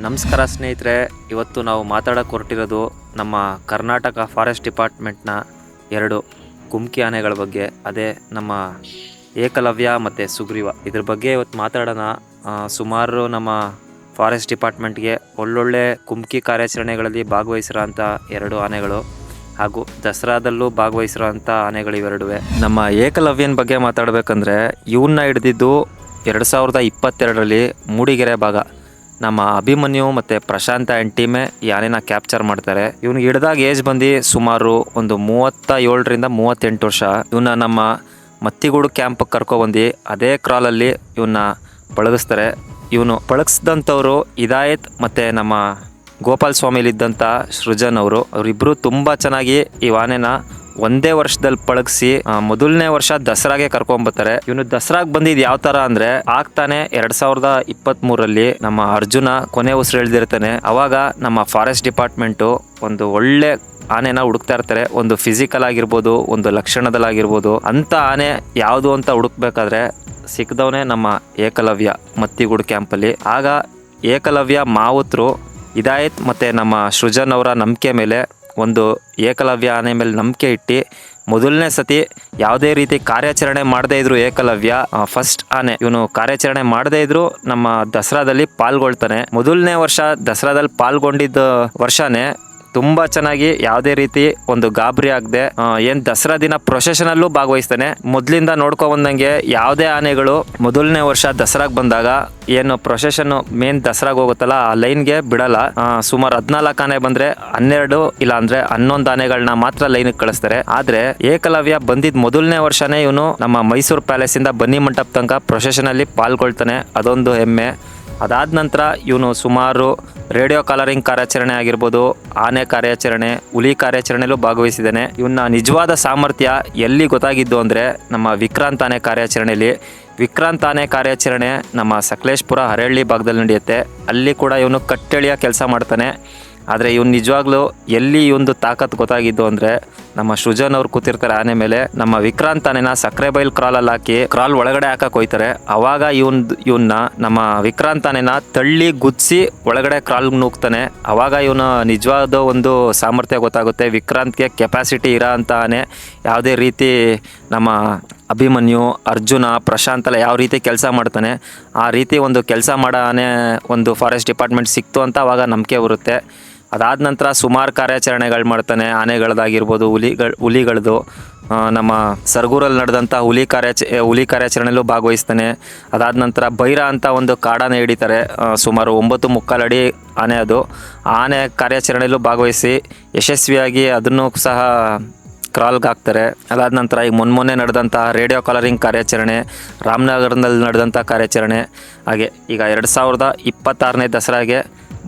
ನಮಸ್ಕಾರ ಸ್ನೇಹಿತರೆ, ಇವತ್ತು ನಾವು ಮಾತಾಡೋಕೆ ಹೊರಟಿರೋದು ನಮ್ಮ ಕರ್ನಾಟಕ ಫಾರೆಸ್ಟ್ ಡಿಪಾರ್ಟ್ಮೆಂಟ್ನ 2 ಕುಮ್ಕಿ ಆನೆಗಳ ಬಗ್ಗೆ. ಅದೇ ನಮ್ಮ ಏಕಲವ್ಯ ಮತ್ತು ಸುಗ್ರೀವ. ಇದ್ರ ಬಗ್ಗೆ ಇವತ್ತು ಮಾತಾಡೋಣ. ಸುಮಾರು ನಮ್ಮ ಫಾರೆಸ್ಟ್ ಡಿಪಾರ್ಟ್ಮೆಂಟ್ಗೆ ಒಳ್ಳೊಳ್ಳೆ ಕುಮ್ಕಿ ಕಾರ್ಯಾಚರಣೆಗಳಲ್ಲಿ ಭಾಗವಹಿಸಿರೋಂಥ 2 ಆನೆಗಳು, ಹಾಗೂ ದಸರಾದಲ್ಲೂ ಭಾಗವಹಿಸಿರೋಂಥ ಆನೆಗಳು ಇವೆರಡುವೆ. ನಮ್ಮ ಏಕಲವ್ಯನ ಬಗ್ಗೆ ಮಾತಾಡಬೇಕಂದ್ರೆ ಇವನ್ನ ಹಿಡಿದಿದ್ದು 2022ರಲ್ಲಿ ಮೂಡಿಗೆರೆ ಭಾಗ. ನಮ್ಮ ಅಭಿಮನ್ಯು ಮತ್ತು ಪ್ರಶಾಂತ ಆ್ಯಂಡ್ ಟೀಮೇ ಈ ಆನೆನ ಕ್ಯಾಪ್ಚರ್ ಮಾಡ್ತಾರೆ. ಇವ್ನಿಗೆ ಹಿಡ್ದಾಗ ಏಜ್ ಬಂದು ಸುಮಾರು ಒಂದು 37ರಿಂದ 38 ವರ್ಷ. ಇವನ್ನ ನಮ್ಮ ಮತ್ತಿಗೂಡು ಕ್ಯಾಂಪಿಗೆ ಕರ್ಕೊಬಂದು ಅದೇ ಕ್ರಾಲಲ್ಲಿ ಇವನ್ನ ಪಳಗಿಸ್ತಾರೆ. ಇವನು ಪಳಗಿಸಿದಂಥವ್ರು ಇದಾಯತ್ ಮತ್ತು ನಮ್ಮ ಗೋಪಾಲ್ ಸ್ವಾಮಿಲಿದ್ದಂಥ ಸೃಜನ್ ಅವರಿಬ್ಬರು ತುಂಬ ಚೆನ್ನಾಗಿ ಈ ಆನೆನ ಒಂದೇ ವರ್ಷದಲ್ಲಿ ಪಳಗಿಸಿ ಮೊದಲನೇ ವರ್ಷ ದಸರಾಗೆ ಕರ್ಕೊಂಬರ್ತಾರೆ. ಇವನು ದಸರಾಗೆ ಬಂದಿದ್ದು ಯಾವ ತರ ಅಂದ್ರೆ, ಆಗ್ತಾನೆ 2023ರಲ್ಲಿ ನಮ್ಮ ಅರ್ಜುನ ಕೊನೆ ಉಸಿರು ಎಳ್ದಿರ್ತಾನೆ. ಅವಾಗ ನಮ್ಮ ಫಾರೆಸ್ಟ್ ಡಿಪಾರ್ಟ್ಮೆಂಟು ಒಂದು ಒಳ್ಳೆ ಆನೆನ ಹುಡುಕ್ತಾ ಇರ್ತಾರೆ. ಒಂದು ಫಿಸಿಕಲ್ ಆಗಿರ್ಬೋದು, ಒಂದು ಲಕ್ಷಣದಲ್ಲಾಗಿರ್ಬೋದು ಅಂತ ಆನೆ ಯಾವುದು ಅಂತ ಹುಡುಕ್ಬೇಕಾದ್ರೆ ಸಿಕ್ಕದವನೇ ನಮ್ಮ ಏಕಲವ್ಯ ಮತ್ತಿಗೂಡು ಕ್ಯಾಂಪಲ್ಲಿ. ಆಗ ಏಕಲವ್ಯ ಮಾವುತರು ಇದಾಯತ್ ಮತ್ತು ನಮ್ಮ ಸೃಜನ್ ಅವರ ನಂಬಿಕೆ ಮೇಲೆ, ಒಂದು ಏಕಲವ್ಯ ಆನೆ ಮೇಲೆ ನಂಬಿಕೆ ಇಟ್ಟು ಮೊದಲನೇ ಸತಿ ಯಾವುದೇ ರೀತಿ ಕಾರ್ಯಾಚರಣೆ ಮಾಡದೇ ಇದ್ರು ಏಕಲವ್ಯ ಫಸ್ಟ್ ಆನೆ ಇವನು ಕಾರ್ಯಾಚರಣೆ ಮಾಡದೇ ಇದ್ರು ನಮ್ಮ ದಸರಾದಲ್ಲಿ ಪಾಲ್ಗೊಳ್ತಾನೆ. ಮೊದಲನೇ ವರ್ಷ ದಸರಾದಲ್ಲಿ ಪಾಲ್ಗೊಂಡಿದ್ದ ವರ್ಷನೇ ತುಂಬ ಚೆನ್ನಾಗಿ ಯಾವುದೇ ರೀತಿ ಒಂದು ಗಾಬರಿ ಆಗದೆ ಏನು ದಸರಾ ದಿನ ಪ್ರೊಸೆಷನಲ್ಲೂ ಭಾಗವಹಿಸ್ತಾನೆ. ಮೊದಲಿಂದ ನೋಡ್ಕೊ ಬಂದಂಗೆ ಯಾವುದೇ ಆನೆಗಳು ಮೊದಲನೇ ವರ್ಷ ದಸರಾಗೆ ಬಂದಾಗ ಏನು ಪ್ರೊಸೆಷನ್ ಮೇನ್ ದಸರಾಗೆ ಹೋಗುತ್ತಲ್ಲ ಆ ಲೈನ್ಗೆ ಬಿಡಲ್ಲ. ಸುಮಾರು 14 ಆನೆ ಬಂದ್ರೆ 12 ಇಲ್ಲ ಅಂದ್ರೆ 11 ಆನೆಗಳನ್ನ ಮಾತ್ರ ಲೈನ್ಗೆ ಕಳಿಸ್ತಾರೆ. ಆದ್ರೆ ಏಕಲವ್ಯ ಬಂದಿದ್ ಮೊದಲನೇ ವರ್ಷನೇ ಇವನು ನಮ್ಮ ಮೈಸೂರು ಪ್ಯಾಲೇಸ್ ಇಂದ ಬನ್ನಿ ಮಂಟಪ ತನಕ ಪ್ರೊಸೆಷನ್ ಅಲ್ಲಿ ಪಾಲ್ಗೊಳ್ತಾನೆ. ಅದೊಂದು ಹೆಮ್ಮೆ. ಅದಾದ ನಂತರ ಇವನು ಸುಮಾರು ರೇಡಿಯೋ ಕಾಲರಿಂಗ್ ಕಾರ್ಯಾಚರಣೆ ಆಗಿರ್ಬೋದು, ಆನೆ ಕಾರ್ಯಾಚರಣೆ, ಹುಲಿ ಕಾರ್ಯಾಚರಣೆಯಲ್ಲೂ ಭಾಗವಹಿಸಿದ್ದಾನೆ. ಇವನ್ನ ನಿಜವಾದ ಸಾಮರ್ಥ್ಯ ಎಲ್ಲಿ ಗೊತ್ತಾಗಿದ್ದು ಅಂದರೆ ನಮ್ಮ ವಿಕ್ರಾಂತ್ ಆನೆ ಕಾರ್ಯಾಚರಣೆಯಲ್ಲಿ. ವಿಕ್ರಾಂತ್ ಆನೆ ಕಾರ್ಯಾಚರಣೆ ನಮ್ಮ ಸಕಲೇಶ್ಪುರ ಹರಹಳ್ಳಿ ಭಾಗದಲ್ಲಿ ನಡೆಯುತ್ತೆ. ಅಲ್ಲಿ ಕೂಡ ಇವನು ಕಟ್ಟೆಳೆಯ ಕೆಲಸ ಮಾಡ್ತಾನೆ. ಆದರೆ ಇವನು ನಿಜವಾಗ್ಲೂ ಎಲ್ಲಿ ಇವೊಂದು ತಾಕತ್ ಗೊತ್ತಾಗಿದ್ದು ಅಂದರೆ, ನಮ್ಮ ಸೃಜನ್ ಅವ್ರು ಕೂತಿರ್ತಾರೆ ಆನೆ ಮೇಲೆ. ನಮ್ಮ ವಿಕ್ರಾಂತ್ ಆನೆನ ಸಕ್ಕರೆ ಬೈಲ್ ಕ್ರಾಲಲ್ಲಿ ಹಾಕಿ ಕ್ರಾಲ್ ಒಳಗಡೆ ಹಾಕಕ್ಕೆ ಹೋಯ್ತಾರೆ. ಅವಾಗ ಇವನ್ನ ನಮ್ಮ ವಿಕ್ರಾಂತ್ ಆನೆನ ತಳ್ಳಿ ಗುದ್ಸಿ ಒಳಗಡೆ ಕ್ರಾಲ್ ನೂಗ್ತಾನೆ. ಅವಾಗ ಇವನು ನಿಜವಾದ ಒಂದು ಸಾಮರ್ಥ್ಯ ಗೊತ್ತಾಗುತ್ತೆ. ವಿಕ್ರಾಂತ್ಗೆ ಕೆಪಾಸಿಟಿ ಇರೋ ಅಂತ ಆನೆ ಯಾವುದೇ ರೀತಿ ನಮ್ಮ ಅಭಿಮನ್ಯು, ಅರ್ಜುನ, ಪ್ರಶಾಂತ್ ಎಲ್ಲ ಯಾವ ರೀತಿ ಕೆಲಸ ಮಾಡ್ತಾನೆ ಆ ರೀತಿ ಒಂದು ಕೆಲಸ ಮಾಡೋ ಆನೆ ಒಂದು ಫಾರೆಸ್ಟ್ ಡಿಪಾರ್ಟ್ಮೆಂಟ್ ಸಿಕ್ತು ಅಂತ ಅವಾಗ ನಂಬಿಕೆ ಬರುತ್ತೆ. ಅದಾದ ನಂತರ ಸುಮಾರು ಕಾರ್ಯಾಚರಣೆಗಳು ಮಾಡ್ತಾನೆ. ಆನೆಗಳದಾಗಿರ್ಬೋದು, ಹುಲಿಗಳದು ನಮ್ಮ ಸರಗೂರಲ್ಲಿ ನಡೆದಂಥ ಹುಲಿ ಕಾರ್ಯಾಚರಣೆಯಲ್ಲೂ ಭಾಗವಹಿಸ್ತಾನೆ. ಅದಾದ ನಂತರ ಬೈರ ಅಂತ ಒಂದು ಕಾಡಾನೆ ಹಿಡಿತಾರೆ. ಸುಮಾರು 9.25 ಅಡಿ ಆನೆ ಅದು. ಆನೆ ಕಾರ್ಯಾಚರಣೆಯಲ್ಲೂ ಭಾಗವಹಿಸಿ ಯಶಸ್ವಿಯಾಗಿ ಅದನ್ನು ಸಹ ಕ್ರಾಲ್ಗೆ ಹಾಕ್ತಾರೆ. ಅದಾದ ನಂತರ ಈಗ ಮೊನ್ನೆ ನಡೆದಂಥ ರೇಡಿಯೋ ಕಾಲರಿಂಗ್ ಕಾರ್ಯಾಚರಣೆ, ರಾಮನಗರದಲ್ಲಿ ನಡೆದಂಥ ಕಾರ್ಯಾಚರಣೆ, ಹಾಗೆ ಈಗ 2026ನೇ ದಸರಾಗೆ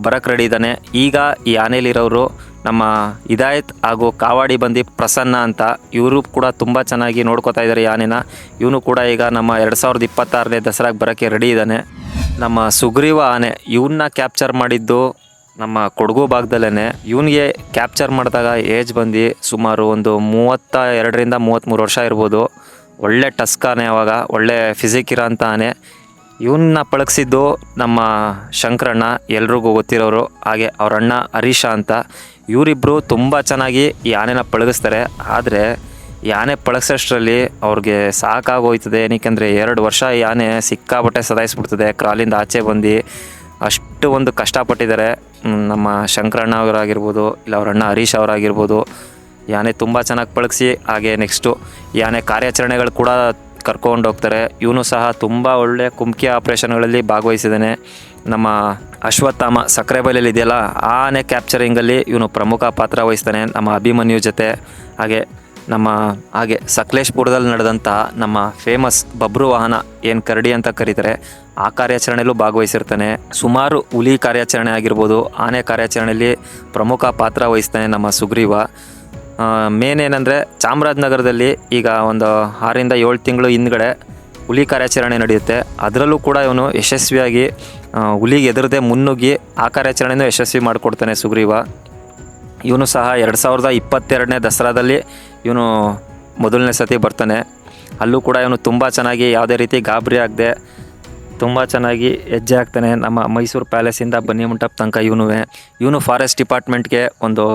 ಬರಕ್ಕೆ ರೆಡಿ ಇದ್ದಾನೆ. ಈಗ ಈ ಆನೆಯಲ್ಲಿರೋರು ನಮ್ಮ ಇದಾಯತ್ ಹಾಗೂ ಕಾವಾಡಿ ಬಂದು ಪ್ರಸನ್ನ ಅಂತ, ಇವರು ಕೂಡ ತುಂಬ ಚೆನ್ನಾಗಿ ನೋಡ್ಕೋತಾ ಇದ್ದಾರೆ ಈ ಆನೆನ. ಇವನು ಕೂಡ ಈಗ ನಮ್ಮ 2026ನೇ ದಸರಾಗೆ ಬರೋಕ್ಕೆ ರೆಡಿ ಇದ್ದಾನೆ. ನಮ್ಮ ಸುಗ್ರೀವ ಆನೆ ಇವನ್ನ ಕ್ಯಾಪ್ಚರ್ ಮಾಡಿದ್ದು ನಮ್ಮ ಕೊಡಗು ಭಾಗದಲ್ಲೇ. ಇವನಿಗೆ ಕ್ಯಾಪ್ಚರ್ ಮಾಡಿದಾಗ ಏಜ್ ಬಂದು ಸುಮಾರು ಒಂದು 32ರಿಂದ 33 ವರ್ಷ ಇರ್ಬೋದು. ಒಳ್ಳೆ ಟಸ್ಕ್ ಆನೆ, ಅವಾಗ ಒಳ್ಳೆ ಫಿಸಿಕ್ ಇರೋ ಅಂಥ ಆನೆ. ಇವನ್ನ ಪಳಗಿಸಿದ್ದು ನಮ್ಮ ಶಂಕರಣ್ಣ, ಎಲ್ರಿಗೂ ಗೊತ್ತಿರೋರು. ಹಾಗೆ ಅವ್ರ ಅಣ್ಣ ಹರೀಶ ಅಂತ. ಇವರಿಬ್ಬರು ತುಂಬ ಚೆನ್ನಾಗಿ ಈ ಆನೆನ ಪಳಗಿಸ್ತಾರೆ. ಆದರೆ ಈ ಆನೆ ಪಳಗಿಸೋಷ್ಟರಲ್ಲಿ ಅವ್ರಿಗೆ ಸಾಕಾಗೋಯ್ತದೆ. ಏನಕ್ಕೆಂದರೆ 2 ವರ್ಷ ಈ ಆನೆ ಸಿಕ್ಕಾಪಟ್ಟೆ ಸದಾಯಿಸ್ಬಿಡ್ತದೆ. ಕ್ರಾಲಿಂದ ಆಚೆ ಬಂದು ಅಷ್ಟು ಒಂದು ಕಷ್ಟಪಟ್ಟಿದ್ದಾರೆ ನಮ್ಮ ಶಂಕರಣ್ಣ ಅವರಾಗಿರ್ಬೋದು, ಇಲ್ಲ ಅವ್ರ ಅಣ್ಣ ಹರೀಶ್ ಅವರಾಗಿರ್ಬೋದು. ಈ ಆನೆ ತುಂಬ ಚೆನ್ನಾಗಿ ಪಳಗಿಸಿ ಹಾಗೆ ನೆಕ್ಸ್ಟು ಈ ಆನೆ ಕಾರ್ಯಾಚರಣೆಗಳು ಕೂಡ ಕರ್ಕೊಂಡು ಹೋಗ್ತಾರೆ. ಇವನು ಸಹ ತುಂಬ ಒಳ್ಳೆ ಕುಮ್ಕಿ ಆಪ್ರೇಷನ್ಗಳಲ್ಲಿ ಭಾಗವಹಿಸಿದ್ದಾನೆ. ನಮ್ಮ ಅಶ್ವತ್ಥಾಮ ಸಕ್ಕರೆ ಬೈಲಲ್ಲಿ ಇದೆಯಲ್ಲ ಆ ಆನೆ ಕ್ಯಾಪ್ಚರಿಂಗಲ್ಲಿ ಇವನು ಪ್ರಮುಖ ಪಾತ್ರ ವಹಿಸ್ತಾನೆ ನಮ್ಮ ಅಭಿಮನ್ಯು ಜೊತೆ. ಹಾಗೆ ಸಕಲೇಶ್ಪುರದಲ್ಲಿ ನಡೆದಂಥ ನಮ್ಮ ಫೇಮಸ್ ಬಬ್ರು ವಾಹನ ಏನು ಕರಡಿ ಅಂತ ಕರೀತಾರೆ ಆ ಕಾರ್ಯಾಚರಣೆಯಲ್ಲೂ ಭಾಗವಹಿಸಿರ್ತಾನೆ. ಸುಮಾರು ಹುಲಿ ಕಾರ್ಯಾಚರಣೆ ಆಗಿರ್ಬೋದು, ಆನೆ ಕಾರ್ಯಾಚರಣೆಯಲ್ಲಿ ಪ್ರಮುಖ ಪಾತ್ರ ವಹಿಸ್ತಾನೆ ನಮ್ಮ ಸುಗ್ರೀವ. ಮೇನ್ ಏನಂದರೆ ಚಾಮರಾಜನಗರದಲ್ಲಿ ಈಗ ಒಂದು 6ರಿಂದ 7 ತಿಂಗಳು ಹಿಂದ್ಗಡೆ ಹುಲಿ ಕಾರ್ಯಾಚರಣೆ ನಡೆಯುತ್ತೆ. ಅದರಲ್ಲೂ ಕೂಡ ಇವನು ಯಶಸ್ವಿಯಾಗಿ ಹುಲಿಗೆ ಎದುರದೆ ಮುನ್ನುಗ್ಗಿ ಆ ಕಾರ್ಯಾಚರಣೆನೂ ಯಶಸ್ವಿ ಮಾಡಿಕೊಡ್ತಾನೆ ಸುಗ್ರೀವ. ಇವನು ಸಹ 2022ನೇ ದಸರಾದಲ್ಲಿ ಇವನು ಮೊದಲನೇ ಸತಿ ಬರ್ತಾನೆ. ಅಲ್ಲೂ ಕೂಡ ಇವನು ತುಂಬ ಚೆನ್ನಾಗಿ ಯಾವುದೇ ರೀತಿ ಗಾಬರಿ ಆಗದೆ ತುಂಬ ಚೆನ್ನಾಗಿ ಹೆಜ್ಜೆ ಆಗ್ತಾನೆ. ನಮ್ಮ ಮೈಸೂರು ಪ್ಯಾಲೇಸಿಂದ ಬನ್ನಿ ಮಂಟಪ ತನಕ ಇವನು ಫಾರೆಸ್ಟ್ ಡಿಪಾರ್ಟ್ಮೆಂಟ್ಗೆ ಒಂದು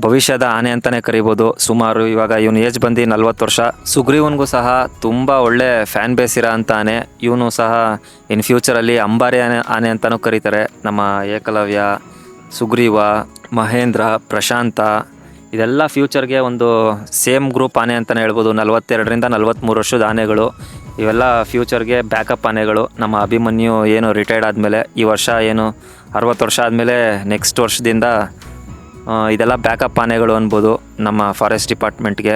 ಭವಿಷ್ಯದ ಆನೆ ಅಂತಲೇ ಕರಿಬೋದು. ಸುಮಾರು ಇವಾಗ ಇವನು ಏಜ್ ಬಂದು 40 ವರ್ಷ. ಸುಗ್ರೀವನ್ಗೂ ಸಹ ತುಂಬ ಒಳ್ಳೆ ಫ್ಯಾನ್ ಬೇಸ್ ಇರೋ ಅಂತ ಆನೆ. ಇವನು ಸಹ ಇನ್ ಫ್ಯೂಚರಲ್ಲಿ ಅಂಬಾರಿ ಆನೆ ಅಂತಲೂ ಕರೀತಾರೆ. ನಮ್ಮ ಏಕಲವ್ಯ, ಸುಗ್ರೀವ, ಮಹೇಂದ್ರ, ಪ್ರಶಾಂತ ಇದೆಲ್ಲ ಫ್ಯೂಚರ್ಗೆ ಒಂದು ಸೇಮ್ ಗ್ರೂಪ್ ಆನೆ ಅಂತಲೇ ಹೇಳ್ಬೋದು. 42ರಿಂದ 43 ವರ್ಷದ ಆನೆಗಳು ಇವೆಲ್ಲ ಫ್ಯೂಚರ್ಗೆ ಬ್ಯಾಕಪ್ ಆನೆಗಳು. ನಮ್ಮ ಅಭಿಮನ್ಯು ಏನು ರಿಟೈರ್ಡ್ ಆದಮೇಲೆ, ಈ ವರ್ಷ ಏನು 60 ವರ್ಷ ಆದಮೇಲೆ ನೆಕ್ಸ್ಟ್ ವರ್ಷದಿಂದ ಇದೆಲ್ಲ ಬ್ಯಾಕಪ್ ಆನೆಗಳು ಅನ್ಬೋದು ನಮ್ಮ ಫಾರೆಸ್ಟ್ ಡಿಪಾರ್ಟ್ಮೆಂಟ್ಗೆ.